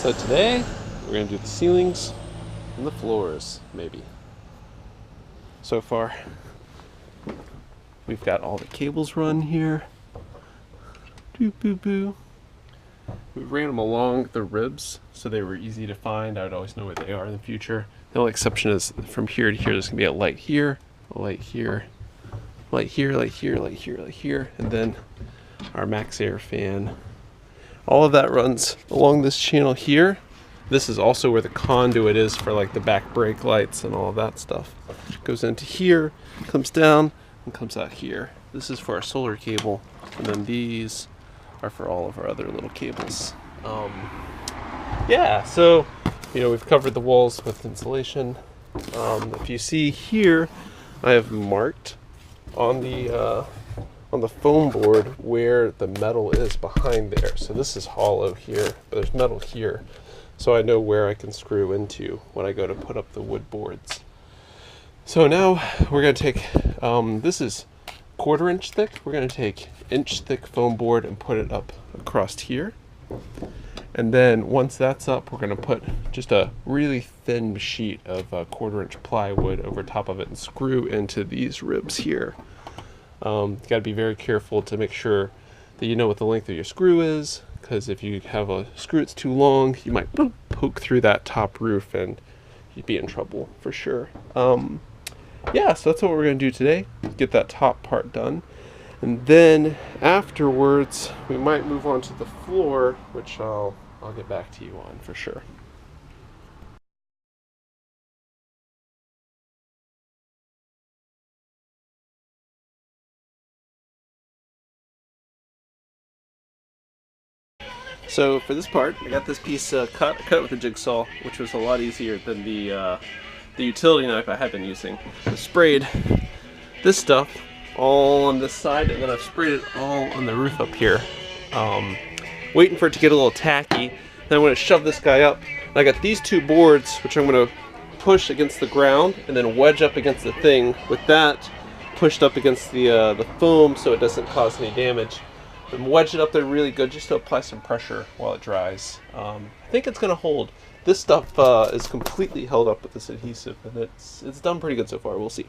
So today we're going to do the ceilings and the floors, maybe. So far, we've got all the cables run here. Doo boo boo. We ran them along the ribs so they were easy to find. I would always know where they are in the future. The only exception is from here to here, there's going to be a light here, a light here, light here, light here, light here, light here, and then our MaxxAir fan. All of that runs along this channel here. This is also where the conduit is for like the back brake lights and all of that stuff. Goes into here, comes down, and comes out here. This is for our solar cable, and then these are for all of our other little cables. Yeah, so we've covered the walls with insulation. If you see here, I have marked on the foam board where the metal is behind there. So this is hollow here, but there's metal here. So I know where I can screw into when I go to put up the wood boards. So now we're going to take, this is 1/4 inch thick. We're going to take inch thick foam board and put it up across here. And then once that's up, we're going to put just a really thin sheet of 1/4 inch plywood over top of it and screw into these ribs here. You got to be very careful to make sure that you know what the length of your screw is, because if you have a screw that's too long, you might poke through that top roof and you'd be in trouble for sure. Yeah, so that's what we're going to do today, get that top part done. And then afterwards, we might move on to the floor, which I'll get back to you on for sure. So for this part, I got this piece cut with a jigsaw, which was a lot easier than the utility knife I had been using. I sprayed this stuff all on this side, and then I've sprayed it all on the roof up here. Waiting for it to get a little tacky. Then I'm going to shove this guy up. And I got these two boards, which I'm going to push against the ground and then wedge up against the thing. With that pushed up against the foam so it doesn't cause any damage. And wedge it up there really good just to apply some pressure while it dries. I think it's going to hold. This stuff is completely held up with this adhesive, and it's done pretty good so far. We'll see.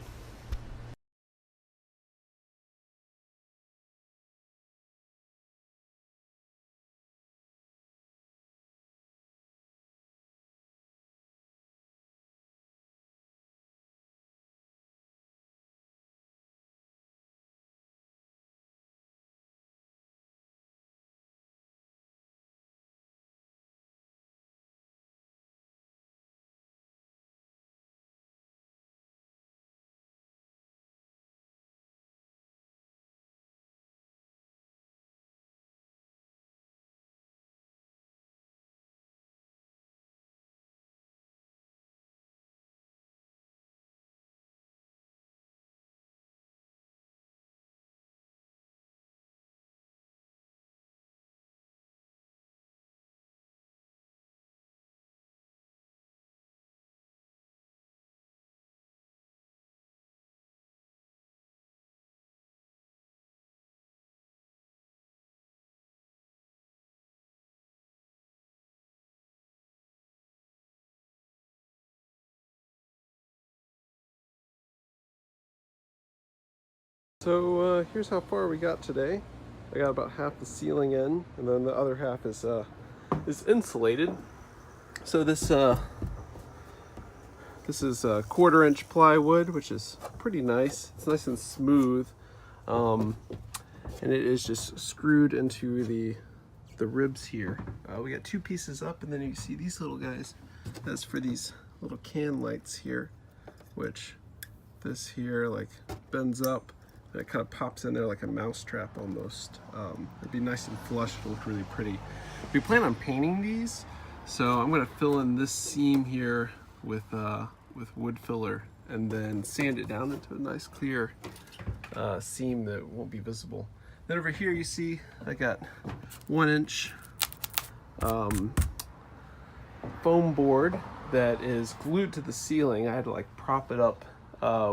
So here's how far we got today. I got about half the ceiling in, and then the other half is insulated. So this is 1/4 inch plywood, which is pretty nice. It's nice and smooth, and it is just screwed into the ribs here. We got two pieces up, and then you see these little guys. That's for these little can lights here, which this here like bends up. And it kind of pops in there like a mouse trap almost. It'd be nice and flush, it'll look really pretty. We plan on painting these, so I'm gonna fill in this seam here with wood filler and then sand it down into a nice clear seam that won't be visible. Then over here you see I got 1 inch foam board that is glued to the ceiling. I had to like prop it up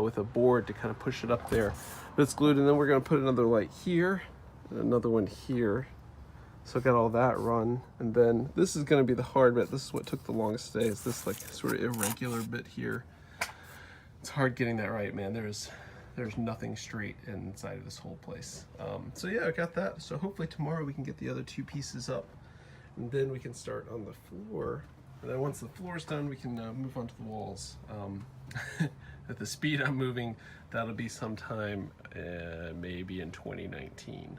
with a board to kind of push it up there. But it's glued, and then we're going to put another light here and another one here. So I got all that run, and then this is going to be the hard bit. This is what took the longest today. Is this like sort of irregular bit here? It's hard getting that right, man. There's nothing straight inside of this whole place. So yeah, I got that. So hopefully tomorrow we can get the other two pieces up, and then we can start on the floor. And then once the floor is done, we can move on to the walls. At the speed I'm moving, that'll be sometime maybe in 2019.